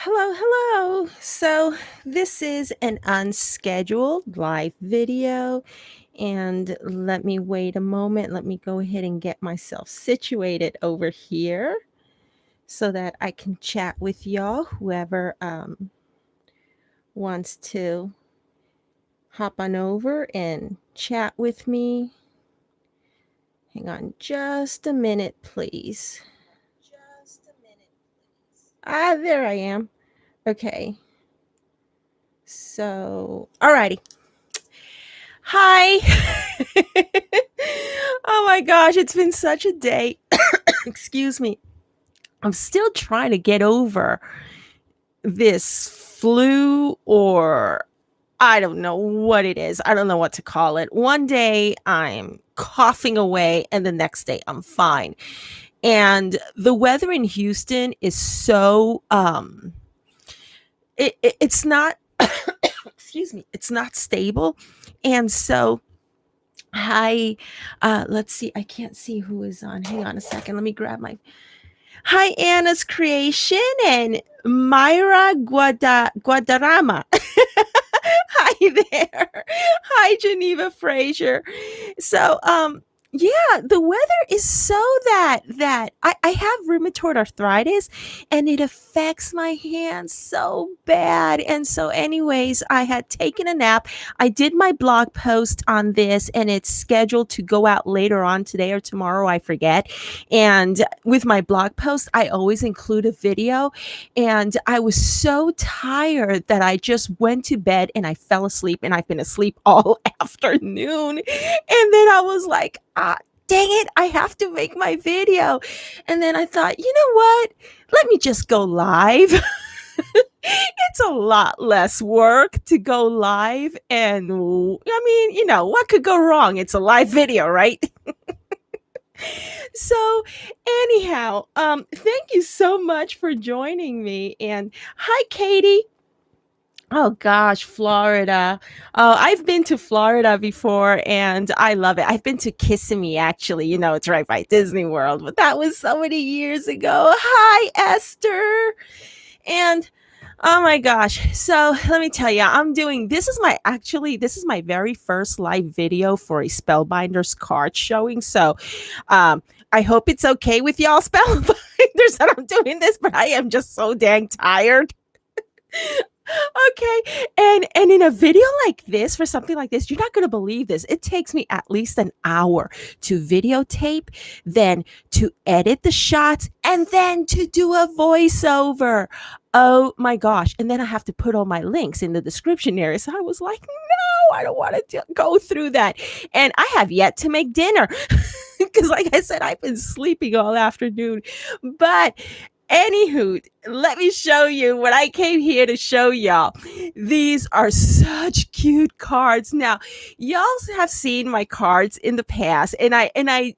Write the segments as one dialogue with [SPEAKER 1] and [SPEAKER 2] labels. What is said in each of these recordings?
[SPEAKER 1] Hello. So, this is an unscheduled live video, and let me wait a moment. Let me go ahead and get myself situated over here so that I can chat with y'all. Whoever wants to hop on over and chat with me. Hang on just a minute, please. There I am. Okay. So, alrighty. Hi. Oh my gosh, it's been such a day. Excuse me. I'm still trying to get over this flu, or I don't know what it is. I don't know what to call it. One day I'm coughing away and the next day I'm fine. And the weather in Houston is so it's not excuse me, it's not stable. And so let's see. I can't see who is on. Hang on a second. Let me grab my. Hi, Anna's Creation and Myra Guadarrama. Hi there. Hi, Geneva Frazier. So, yeah, the weather is so that I have rheumatoid arthritis and it affects my hands so bad. And so, anyways, I had taken a nap. I did my blog post on this and it's scheduled to go out later on today or tomorrow. I forget. And with my blog post, I always include a video. And I was so tired that I just went to bed and I fell asleep, and I've been asleep all afternoon. And then I was like, dang it, I have to make my video. And then I thought, you know what? Let me just go live. It's a lot less work to go live. And I mean, what could go wrong? It's a live video, right? So anyhow, thank you so much for joining me. And hi, Katie. Oh gosh, Florida. Oh, I've been to Florida before and I love it. I've been to Kissimmee, actually. It's right by Disney World, but that was so many years ago. Hi, Esther. And oh my gosh. So let me tell you, this is my very first live video for a Spellbinders card showing. So, I hope it's okay with y'all Spellbinders that I'm doing this, but I am just so dang tired. Okay. And in a video like this, for something like this, you're not going to believe this. It takes me at least an hour to videotape, then to edit the shots, and then to do a voiceover. Oh my gosh. And then I have to put all my links in the description area. So I was like, no, I don't want to go through that. And I have yet to make dinner because, like I said, I've been sleeping all afternoon. But anywho, let me show you what I came here to show y'all. These are such cute cards. Now, y'all have seen my cards in the past, and I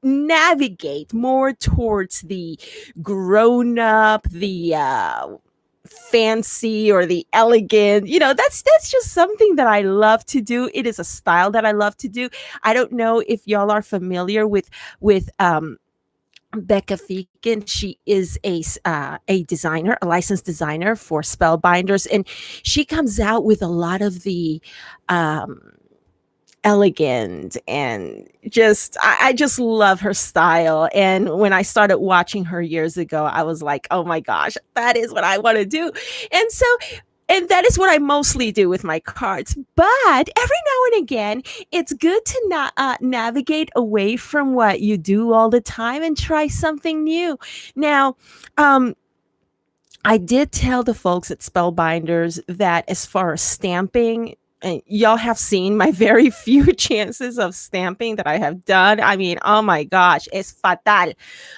[SPEAKER 1] navigate more towards the grown up, the fancy or the elegant. That's just something that I love to do. It is a style that I love to do. I don't know if y'all are familiar with Becca Fegan. She is a designer, a licensed designer for Spellbinders, and she comes out with a lot of the elegant and I just love her style. And when I started watching her years ago, I was like, oh my gosh, that is what I want to do. And that is what I mostly do with my cards. But every now and again, it's good to not navigate away from what you do all the time and try something new. Now, I did tell the folks at Spellbinders that as far as stamping, and y'all have seen my very few chances of stamping that I have done. I mean, oh my gosh, it's fatal.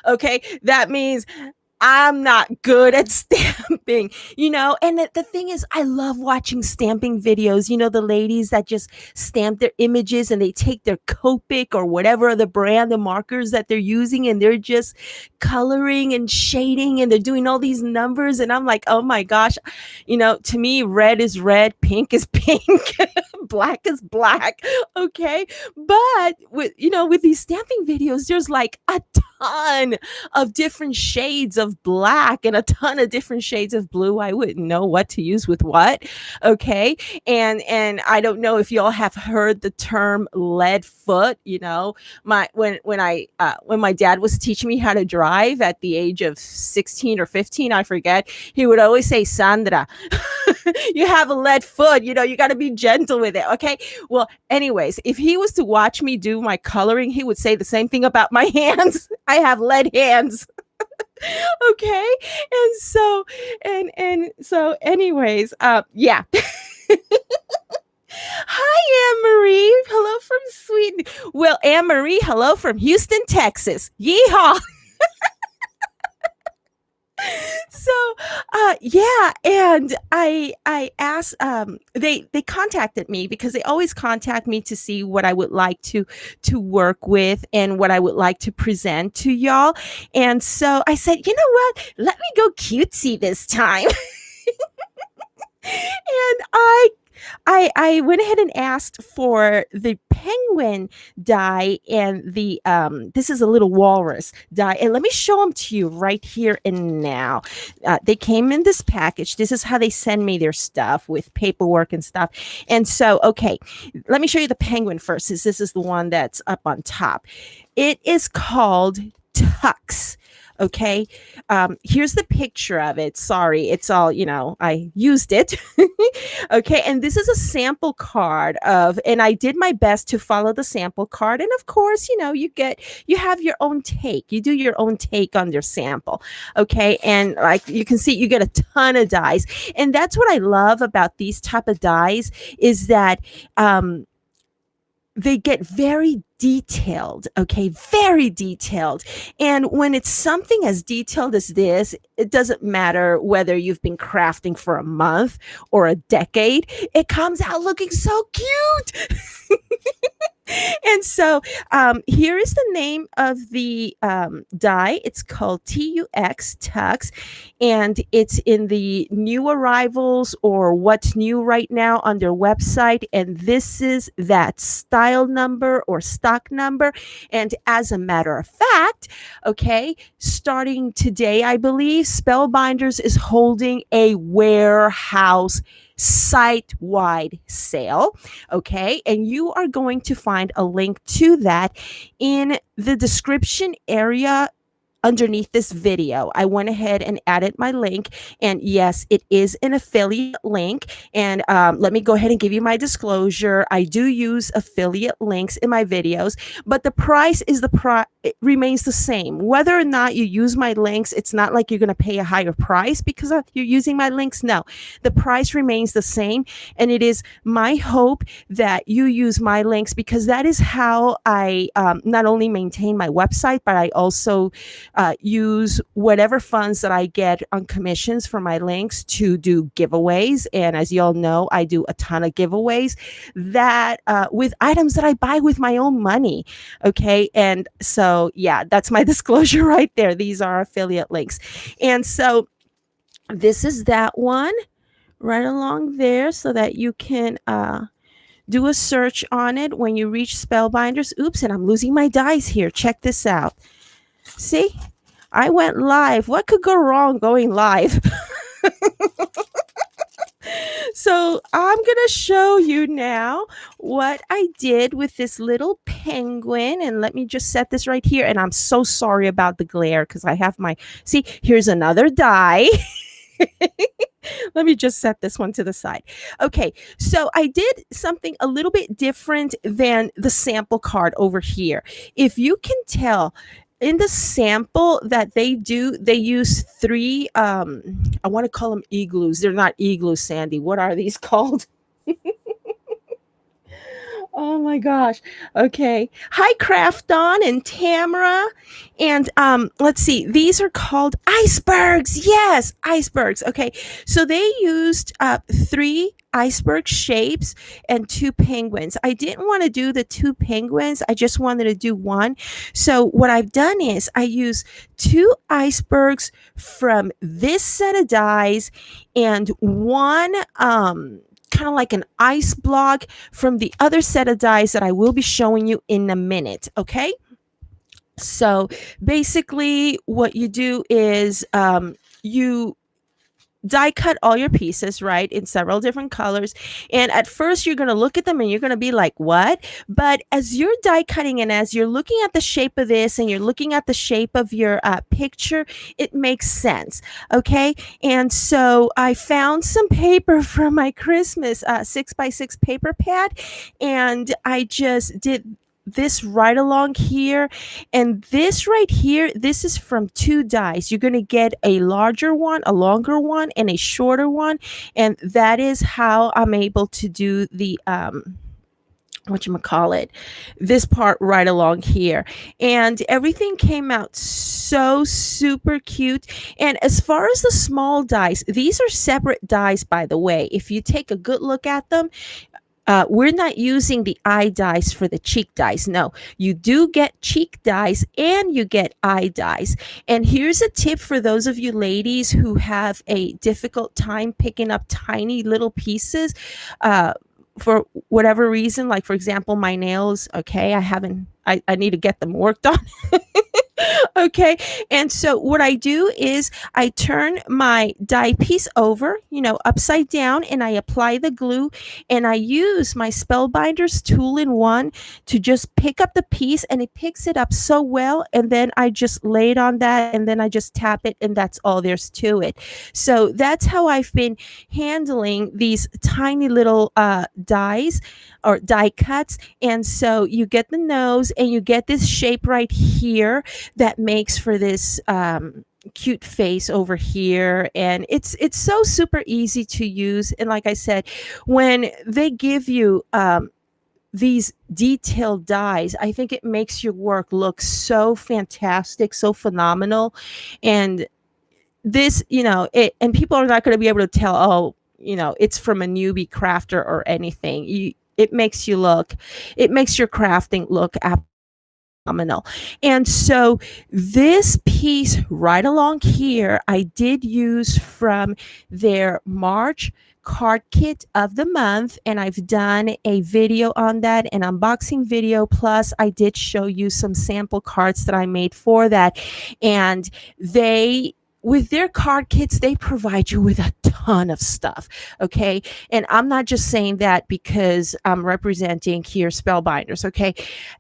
[SPEAKER 1] Okay, that means I'm not good at stamping, and the thing is, I love watching stamping videos, the ladies that just stamp their images and they take their Copic or whatever the brand, the markers that they're using, and they're just coloring and shading, and they're doing all these numbers, and I'm like, oh my gosh, to me, red is red, pink is pink, black is black. Okay. But with these stamping videos, there's like a ton of different shades of black and a ton of different shades of blue. I wouldn't know what to use with what. Okay. And I don't know if y'all have heard the term lead foot. When my dad was teaching me how to drive at the age of 16 or 15, I forget, he would always say, Sandra, you have a lead foot, you got to be gentle with it. Okay. Well, anyways, if he was to watch me do my coloring, he would say the same thing about my hands. I have lead hands. Okay. And so anyways, yeah. Hi, Anne-Marie. Hello from Sweden. Well, Anne-Marie, hello from Houston, Texas. Yeehaw. So yeah, and I asked, they contacted me because they always contact me to see what I would like to work with and what I would like to present to y'all. And so I said, you know what, let me go cutesy this time. And I went ahead and asked for the penguin die and the this is a little walrus die, and let me show them to you right here and now. They came in this package. This is how they send me their stuff with paperwork and stuff. And so, okay, let me show you the penguin first, since this is the one that's up on top. It is called Tux. Okay. Here's the picture of it. Sorry, it's all, I used it. Okay. And this is a sample card and I did my best to follow the sample card. And of course, you have your own take. You do your own take on your sample. Okay. And like you can see, you get a ton of dies. And that's what I love about these type of dies is that, they get very detailed, okay, very detailed. And when it's something as detailed as this, it doesn't matter whether you've been crafting for a month or a decade, it comes out looking so cute. And so here is the name of the die. It's called Tux, and it's in the new arrivals or what's new right now on their website. And this is that style number or stock number. And as a matter of fact, okay, starting today, I believe, Spellbinders is holding a warehouse site-wide sale. Okay. And you are going to find a link to that in the description area underneath this video. I went ahead and added my link, and yes, it is an affiliate link. And let me go ahead and give you my disclosure. I do use affiliate links in my videos, but the price is it remains the same. Whether or not you use my links, it's not like you're going to pay a higher price because you're using my links. No, the price remains the same. And it is my hope that you use my links, because that is how I not only maintain my website, but I also use whatever funds that I get on commissions for my links to do giveaways. And as you all know, I do a ton of giveaways that with items that I buy with my own money. Okay. And so, yeah, that's my disclosure right there. These are affiliate links. And so this is that one right along there so that you can do a search on it when you reach Spellbinders. Oops, and I'm losing my dies here. Check this out. See, I went live. What could go wrong going live? So I'm going to show you now what I did with this little penguin. And let me just set this right here. And I'm so sorry about the glare because I have see, here's another die. Let me just set this one to the side. Okay, so I did something a little bit different than the sample card over here. If you can tell, in the sample that they use three, I want to call them igloos. They're not igloos, Sandy. What are these called? Oh my gosh. Okay. Hi, Crafton and Tamara. And let's see. These are called icebergs. Yes, icebergs. Okay. So they used three iceberg shapes and two penguins. I didn't want to do the two penguins. I just wanted to do one. So what I've done is I use two icebergs from this set of dies and one kind of like an ice block from the other set of dies that I will be showing you in a minute. Okay. So basically, what you do is you die cut all your pieces, right, in several different colors. And at first, you're going to look at them and you're going to be like, what? But as you're die cutting and as you're looking at the shape of this and you're looking at the shape of your picture, it makes sense. Okay. And so I found some paper from my Christmas 6x6 paper pad, and I just did this right along here, and this right here, this is from two dies. You're going to get a larger one, a longer one, and a shorter one, and that is how I'm able to do the whatchamacallit, this part right along here. And everything came out so super cute. And as far as the small dies, these are separate dies, by the way. If you take a good look at them, we're not using the eye dies for the cheek dies. No, you do get cheek dies and you get eye dies. And here's a tip for those of you ladies who have a difficult time picking up tiny little pieces. For whatever reason, like for example, my nails, okay, I need to get them worked on. Okay. And so what I do is I turn my die piece over, upside down, and I apply the glue, and I use my Spellbinders tool-in-one to just pick up the piece, and it picks it up so well. And then I just lay it on that, and then I just tap it, and that's all there's to it. So that's how I've been handling these tiny little dies or die cuts. And so you get the nose and you get this shape right here that makes for this cute face over here, and it's so super easy to use. And like I said, when they give you these detailed dies, I think it makes your work look so fantastic, so phenomenal. And this, and people are not going to be able to tell, oh, it's from a newbie crafter or anything. It makes your crafting look phenomenal. And so this piece right along here, I did use from their March card kit of the month, and I've done a video on that, an unboxing video, plus I did show you some sample cards that I made for that. And with their card kits, they provide you with a ton of stuff. Okay. And I'm not just saying that because I'm representing here Spellbinders. Okay.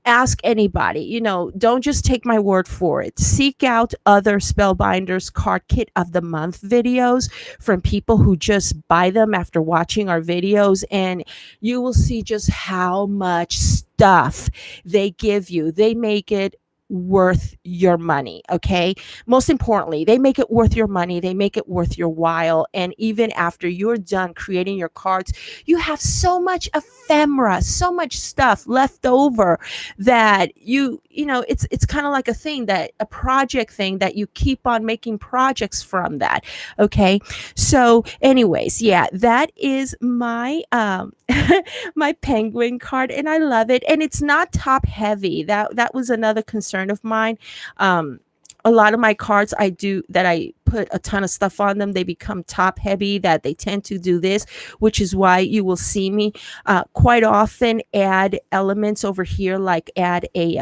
[SPEAKER 1] Ask anybody, don't just take my word for it. Seek out other Spellbinders card kit of the month videos from people who just buy them after watching our videos, and you will see just how much stuff they give you. They make it worth your money. Okay. Most importantly, they make it worth your money. They make it worth your while. And even after you're done creating your cards, you have so much ephemera, so much stuff left over that it's kind of like a project thing that you keep on making projects from that. Okay. So anyways, yeah, that is my my penguin card, and I love it. And it's not top heavy. That was another concern of mine. A lot of my cards I put a ton of stuff on them, they become top heavy, that they tend to do this, which is why you will see me quite often add elements over here, like add a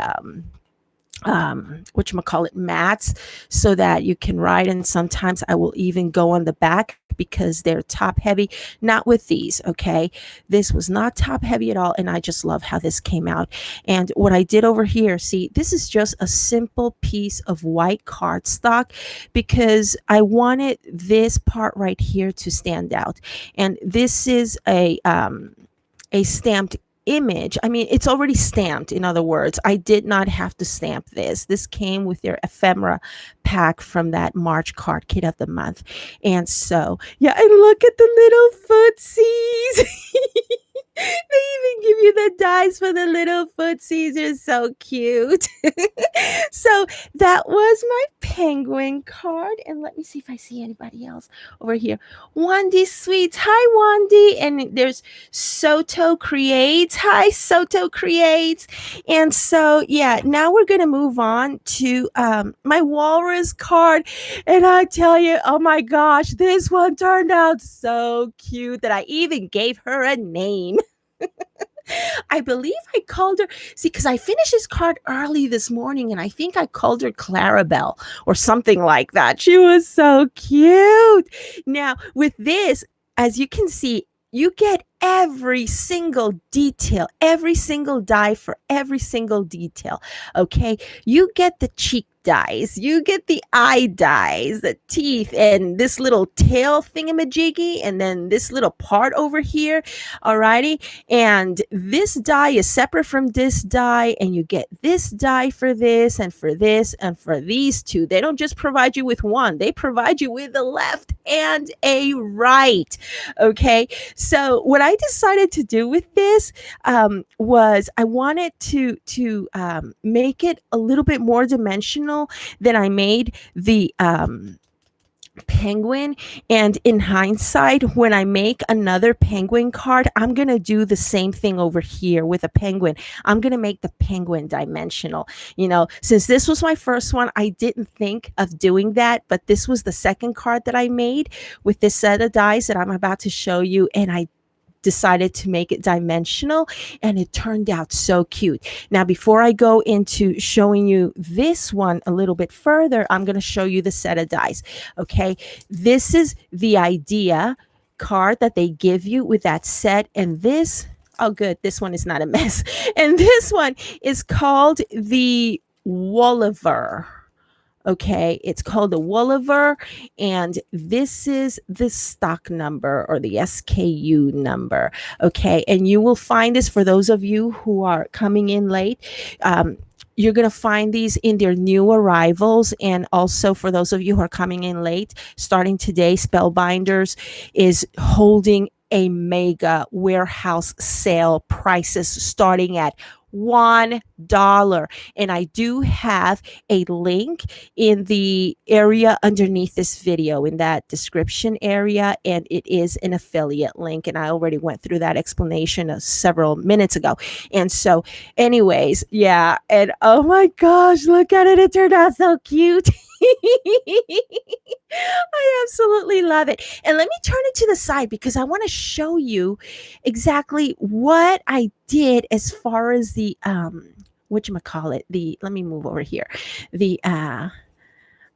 [SPEAKER 1] whatchamacallit, mats, so that you can write. And sometimes I will even go on the back because they're top heavy. Not with these. Okay. This was not top heavy at all. And I just love how this came out. And what I did over here, see, this is just a simple piece of white cardstock because I wanted this part right here to stand out. And this is a stamped image. I mean, it's already stamped. In other words, I did not have to stamp this. This came with their ephemera pack from that March card kit of the month. And so, yeah, and look at the little footsies. They even give you the dice for the little footsies. They're so cute. So that was my penguin card. And let me see if I see anybody else over here. Wandy Sweets. Hi, Wandy. And there's Soto Creates. Hi, Soto Creates. And so, yeah, now we're going to move on to my walrus card. And I tell you, oh my gosh, this one turned out so cute that I even gave her a name. I believe I called her. See, because I finished this card early this morning, and I think I called her Clarabelle or something like that. She was so cute. Now, with this, as you can see, you get every single detail, every single die for every single detail. Okay. You get the cheek dies, you get the eye dies, the teeth, and this little tail thingamajiggy, and then this little part over here. Alrighty. And this die is separate from this die, and you get this die for this and for this and for these two. They don't just provide you with one, they provide you with a left and a right. Okay. So what I decided to do with this was I wanted to make it a little bit more dimensional than I made the penguin. And in hindsight, when I make another penguin card, I'm going to do the same thing over here with a penguin. I'm going to make the penguin dimensional. Since this was my first one, I didn't think of doing that, but this was the second card that I made with this set of dies that I'm about to show you, and I decided to make it dimensional, and it turned out so cute. Now, before I go into showing you this one a little bit further, I'm going to show you the set of dies. Okay, this is the idea card that they give you with that set, and this, oh good, this one is not a mess. And this one is called the Woliver. Okay, it's called the Woliver, and this is the stock number or the SKU number. Okay, and you will find this for those of you who are coming in late. You're going to find these in their new arrivals, and also for those of you who are coming in late, starting today, Spellbinders is holding a mega warehouse sale, prices starting at $1. And I do have a link in the area underneath this video, in that description area, and it is an affiliate link, and I already went through that explanation several minutes ago. And so anyways, yeah, and oh my gosh, look at it, it turned out so cute. I absolutely love it. And let me turn it to the side because I want to show you exactly what I did as far as the whatchamacallit, let me move over here. The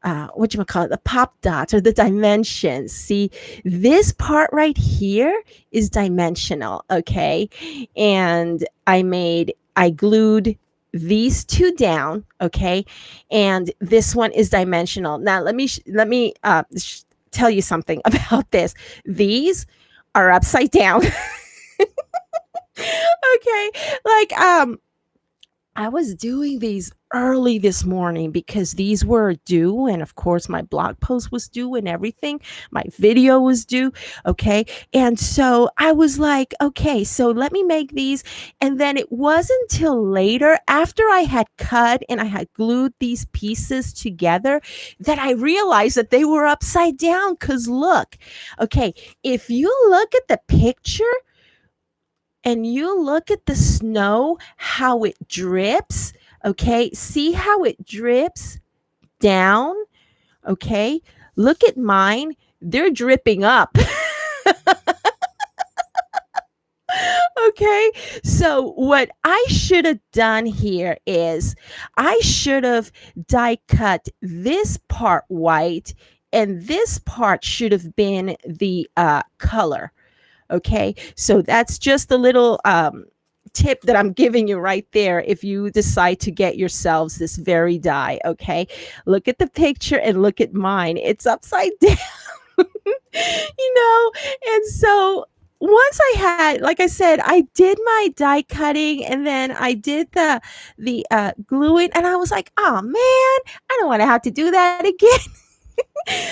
[SPEAKER 1] whatchamacallit, the pop dots or the dimensions. See, this part right here is dimensional, okay? And I glued these two down, okay? And this one is dimensional. Now, let me tell you something about this. These are upside down. Okay, like I was doing these early this morning because these were due, and of course my blog post was due and everything. My video was due, okay? And so I was like, okay, so let me make these. And then it wasn't until later, after I had cut and I had glued these pieces together, that I realized that they were upside down. Because look, okay, if you look at the picture and you look at the snow, how it drips, okay? See how it drips down, okay? Look at mine. They're dripping up. Okay, so what I should have done here is I should have die cut this part white, and this part should have been the color. Okay, so that's just a little tip that I'm giving you right there if you decide to get yourselves this very die. Okay, look at the picture and look at mine. It's upside down. And so once I had, like I said, I did my die cutting, and then I did the gluing, and I was like, oh man, I don't want to have to do that again.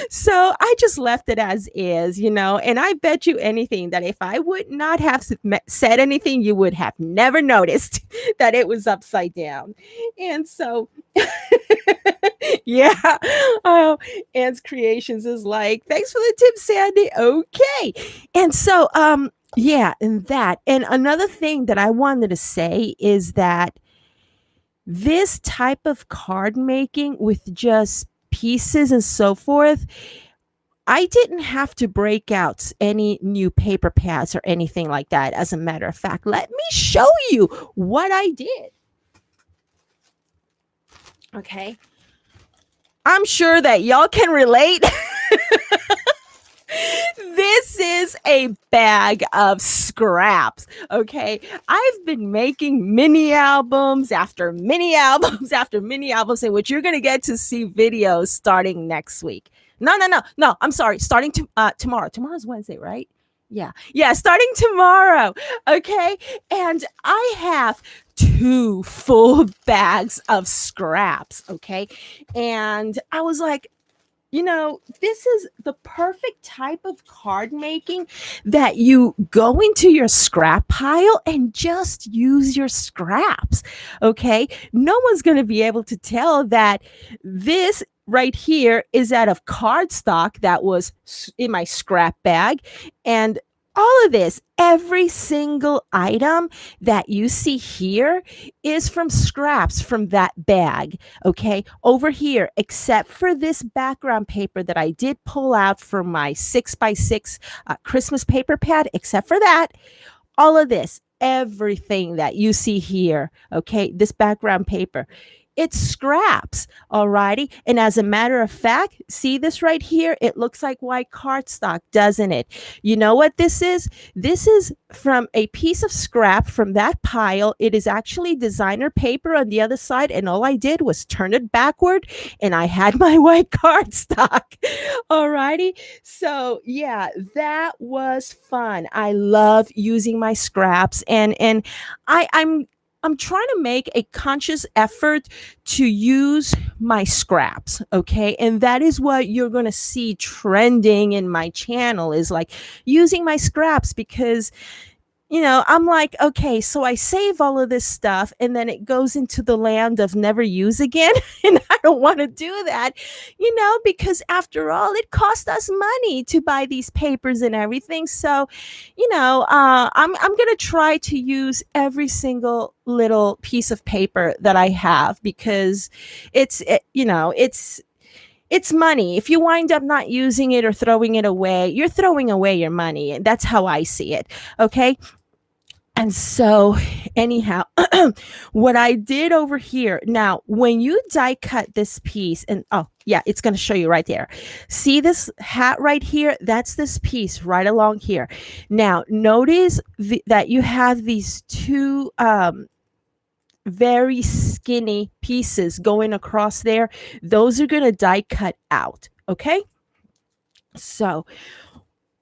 [SPEAKER 1] So I just left it as is, and I bet you anything that if I would not have said anything, you would have never noticed that it was upside down. And so, yeah. Oh, Anne's Creations is like, thanks for the tip, Sandy. Okay. And so, yeah, and that. And another thing that I wanted to say is that this type of card making with just pieces and so forth, I didn't have to break out any new paper pads or anything like that. As a matter of fact, let me show you what I did. Okay. I'm sure that y'all can relate. This is a bag of scraps. Okay. I've been making mini albums after mini albums after mini albums, in which you're going to get to see videos starting next week. No. I'm sorry. Starting tomorrow. Tomorrow's Wednesday, right? Yeah. Starting tomorrow. Okay. And I have 2 full bags of scraps. Okay. And I was like, this is the perfect type of card making that you go into your scrap pile and just use your scraps. Okay. No one's going to be able to tell that this right here is out of cardstock that was in my scrap bag. And all of this, every single item that you see here is from scraps from that bag. Okay. Over here, except for this background paper that I did pull out from my 6x6 Christmas paper pad, except for that, all of this, everything that you see here, okay, this background paper, it's scraps, alrighty. And as a matter of fact, see this right here? It looks like white cardstock, doesn't it? You know what this is? This is from a piece of scrap from that pile. It is actually designer paper on the other side, and all I did was turn it backward, and I had my white cardstock. Alrighty. So yeah, that was fun. I love using my scraps, and I'm trying to make a conscious effort to use my scraps. Okay. And that is what you're going to see trending in my channel, is like using my scraps, because I'm like, okay, so I save all of this stuff and then it goes into the land of never use again. And I don't want to do that, because after all, it cost us money to buy these papers and everything. So, I'm going to try to use every single little piece of paper that I have, because it's money. If you wind up not using it or throwing it away, you're throwing away your money. And that's how I see it. Okay. And so, anyhow, what I did over here, now, when you die cut this piece, and oh, yeah, it's going to show you right there. See this hat right here? That's this piece right along here. Now, notice that you have these 2 very skinny pieces going across there. Those are going to die cut out. Okay. So,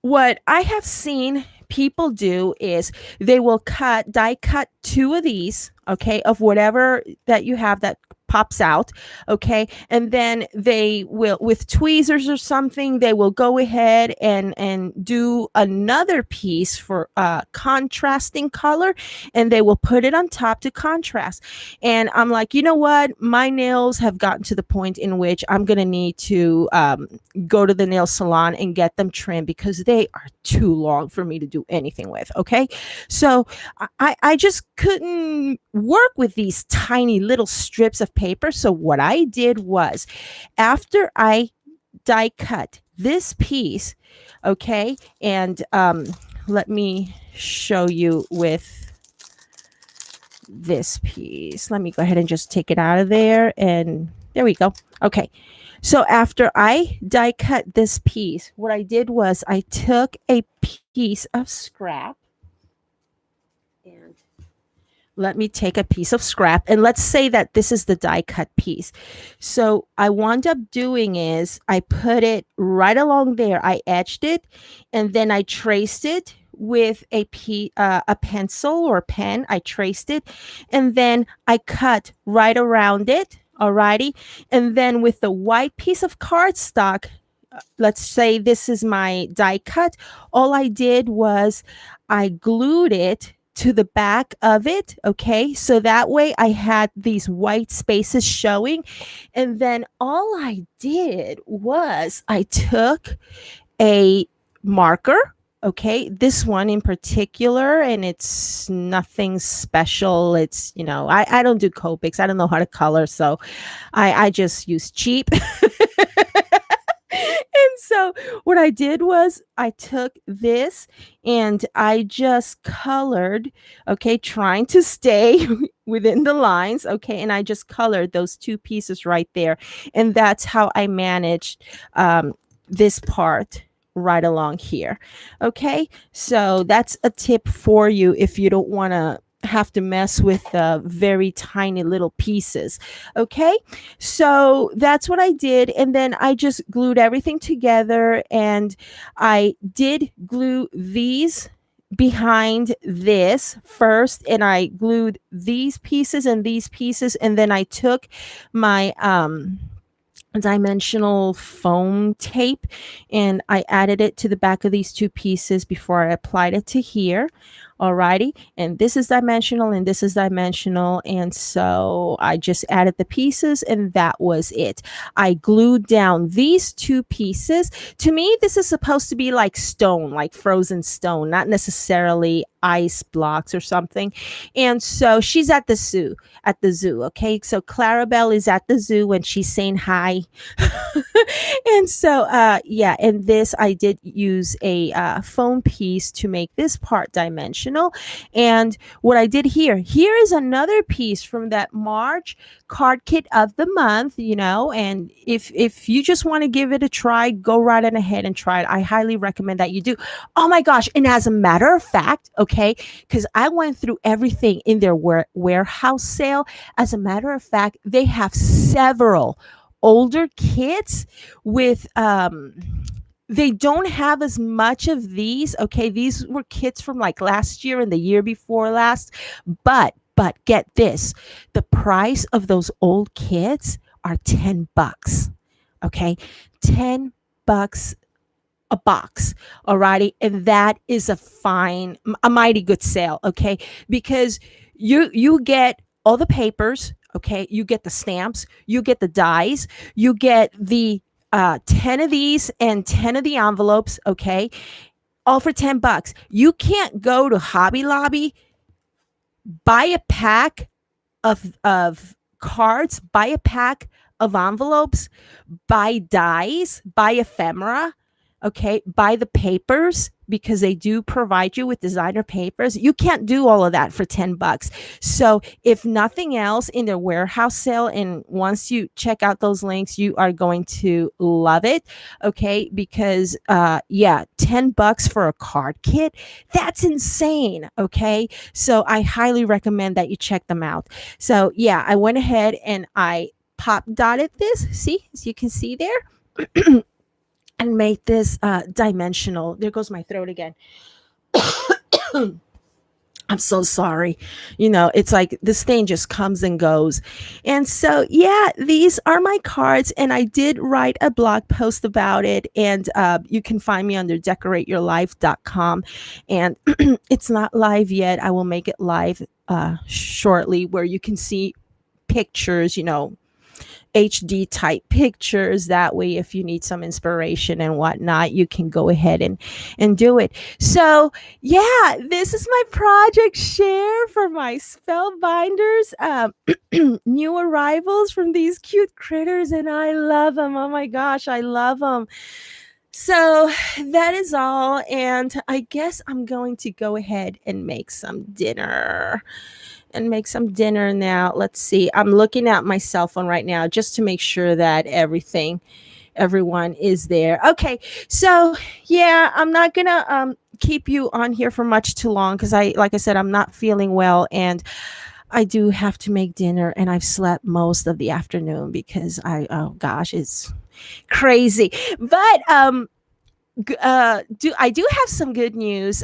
[SPEAKER 1] what I have seen people do is they will die cut 2 of these, okay, of whatever that you have that pops out, okay, and then they will, with tweezers or something, they will go ahead and do another piece for contrasting color, and they will put it on top to contrast. And I'm like, you know what, my nails have gotten to the point in which I'm gonna need to go to the nail salon and get them trimmed, because they are too long for me to do anything with. Okay. So I just couldn't work with these tiny little strips of paper. So what I did was, after I die cut this piece, okay, and let me show you with this piece. Let me go ahead and just take it out of there, and there we go. Okay. So after I die cut this piece, what I did was I took a piece of scrap, and let me take a piece of scrap, and let's say that this is the die cut piece. So I wound up doing is I put it right along there. I etched it, and then I traced it with a pencil or pen. I traced it, and then I cut right around it. Alrighty. And then with the white piece of cardstock, let's say this is my die cut, all I did was I glued it to the back of it. Okay. So that way I had these white spaces showing. And then all I did was I took a marker. Okay, this one in particular, and it's nothing special. It's, I don't do Copics. I don't know how to color, so I just use cheap. And so what I did was I took this and I just colored, okay, trying to stay within the lines, okay, and I just colored those two pieces right there. And that's how I managed this part right along here. Okay, so that's a tip for you if you don't want to have to mess with very tiny little pieces. Okay, so that's what I did, and then I just glued everything together, and I did glue these behind this first, and I glued these pieces and these pieces, and then I took my dimensional foam tape and I added it to the back of these two pieces before I applied it to here. Alrighty, and this is dimensional and this is dimensional, and so I just added the pieces and that was it. I glued down these two pieces. To me, this is supposed to be like stone, like frozen stone, not necessarily ice blocks or something. And so she's at the zoo, okay? So Clarabelle is at the zoo and she's saying hi. And so yeah, and this I did use a foam piece to make this part dimensional. And what I did here is another piece from that March card kit of the month, and if you just want to give it a try, go right on ahead and try it. I highly recommend that you do. Oh my gosh, and as a matter of fact, okay, because I went through everything in their warehouse sale, as a matter of fact, they have several older kits with they don't have as much of these. Okay, these were kits from like last year and the year before last, but get this, the price of those old kits are $10. Okay, $10 a box. Alrighty, and that is a mighty good sale. Okay, because you get all the papers. Okay, you get the stamps, you get the dies, you get the 10 of these and 10 of the envelopes. Okay, all for $10. You can't go to Hobby Lobby, buy a pack of cards, buy a pack of envelopes, buy dies, buy ephemera, okay, buy the papers, because they do provide you with designer papers. You can't do all of that for $10. So if nothing else, in their warehouse sale, and once you check out those links, you are going to love it. Okay, because yeah, $10 for a card kit, that's insane. Okay, so I highly recommend that you check them out. So yeah, I went ahead and I pop dotted this, see, as you can see there. And make this dimensional. There goes my throat again. I'm so sorry. It's like this thing just comes and goes. And so, yeah, these are my cards. And I did write a blog post about it. And you can find me under decorateyourlife.com. And it's not live yet. I will make it live shortly, where you can see pictures, HD type pictures. That way, if you need some inspiration and whatnot, you can go ahead and do it. So yeah, this is my project share for my Spellbinders new arrivals from these cute critters, and I love them. Oh my gosh, I love them. So that is all, and I guess I'm going to go ahead and make some dinner. Now. Let's see. I'm looking at my cell phone right now just to make sure that everyone is there. Okay. So yeah, I'm not gonna keep you on here for much too long, because like I said, I'm not feeling well, and I do have to make dinner, and I've slept most of the afternoon because oh gosh, it's crazy. But I do have some good news.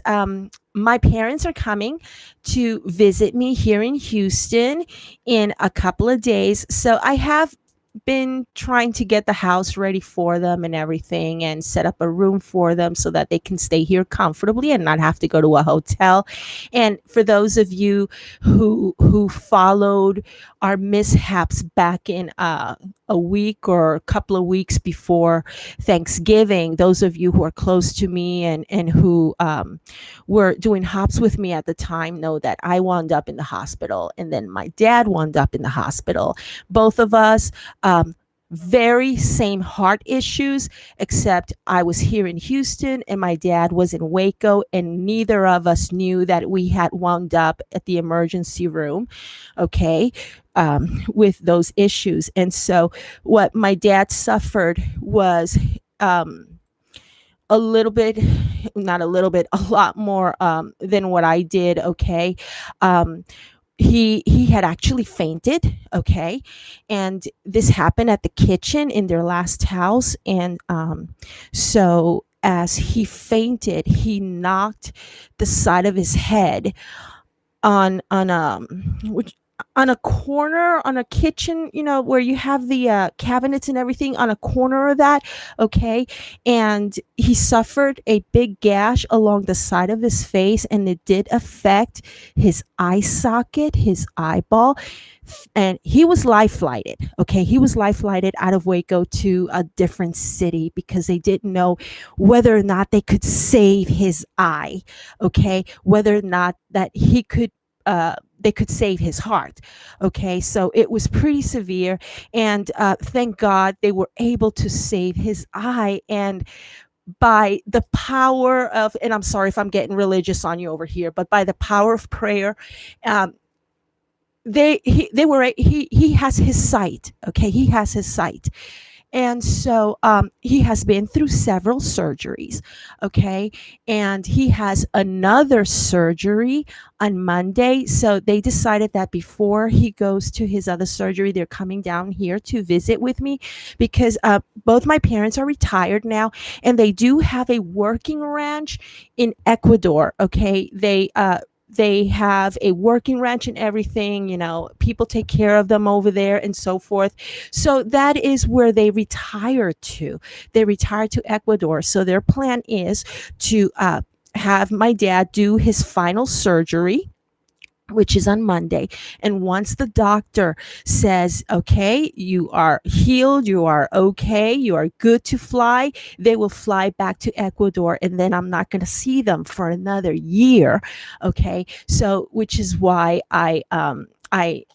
[SPEAKER 1] My parents are coming to visit me here in Houston in a couple of days. So I have been trying to get the house ready for them and everything and set up a room for them so that they can stay here comfortably and not have to go to a hotel. And for those of you who followed our mishaps back in a week or a couple of weeks before Thanksgiving, those of you who are close to me and who were doing hops with me at the time know that I wound up in the hospital, and then my dad wound up in the hospital. Both of us, very same heart issues, except I was here in Houston and my dad was in Waco, and neither of us knew that we had wound up at the emergency room, okay, with those issues. And so what my dad suffered was a little bit, not a little bit, a lot more than what I did, okay. He had actually fainted, okay, and this happened at the kitchen in their last house. And so as he fainted, he knocked the side of his head on which on a corner on a kitchen, where you have the cabinets and everything, on a corner of that, okay. And he suffered a big gash along the side of his face, and it did affect his eye socket, his eyeball. And he was life flighted, okay. He was life flighted out of Waco to a different city because they didn't know whether or not they could save his eye, okay, whether or not that he could they could save his heart, okay. So it was pretty severe, and thank God they were able to save his eye. And by the power of, and I'm sorry if I'm getting religious on you over here, but by the power of prayer, um, they were he has his sight, okay. He has his sight. And so he has been through several surgeries, okay, and he has another surgery on Monday. So they decided that before he goes to his other surgery, they're coming down here to visit with me because both my parents are retired now, and they do have a working ranch in Ecuador, okay. They have a working ranch and everything, people take care of them over there and so forth. So that is where they retire to. They retire to Ecuador. So their plan is to have my dad do his final surgery, which is on Monday. And once the doctor says, okay, you are healed, you are okay, you are good to fly, they will fly back to Ecuador. And then I'm not going to see them for another year. Okay. So, which is why I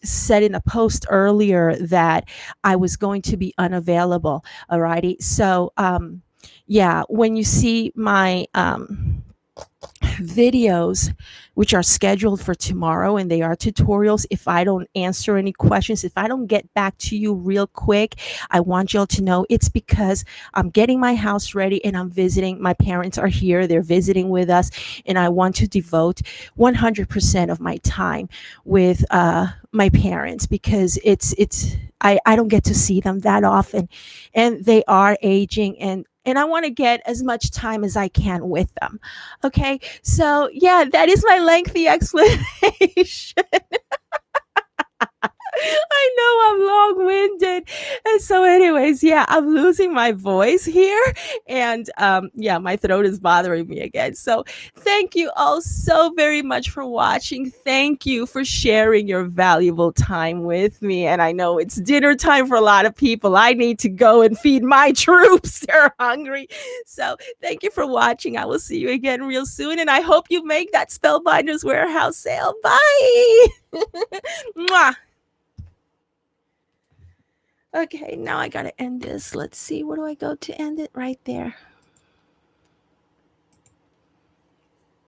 [SPEAKER 1] said in a post earlier that I was going to be unavailable. Alrighty. So, yeah, when you see my, videos which are scheduled for tomorrow, and they are tutorials, if I don't answer any questions, if I don't get back to you real quick, I want y'all to know it's because I'm getting my house ready and I'm visiting. My parents are here, they're visiting with us, and I want to devote 100% of my time with my parents because I don't get to see them that often, and they are aging, and I want to get as much time as I can with them. Okay. So yeah, that is my lengthy explanation. I know I'm long-winded. And so anyways, yeah, I'm losing my voice here, and yeah, my throat is bothering me again. So thank you all so very much for watching. Thank you for sharing your valuable time with me. And I know it's dinner time for a lot of people. I need to go and feed my troops. They're hungry. So thank you for watching. I will see you again real soon, and I hope you make that Spellbinders warehouse sale. Bye. Mwah. Okay, now I gotta end this. Let's see, where do I go to end it? Right there.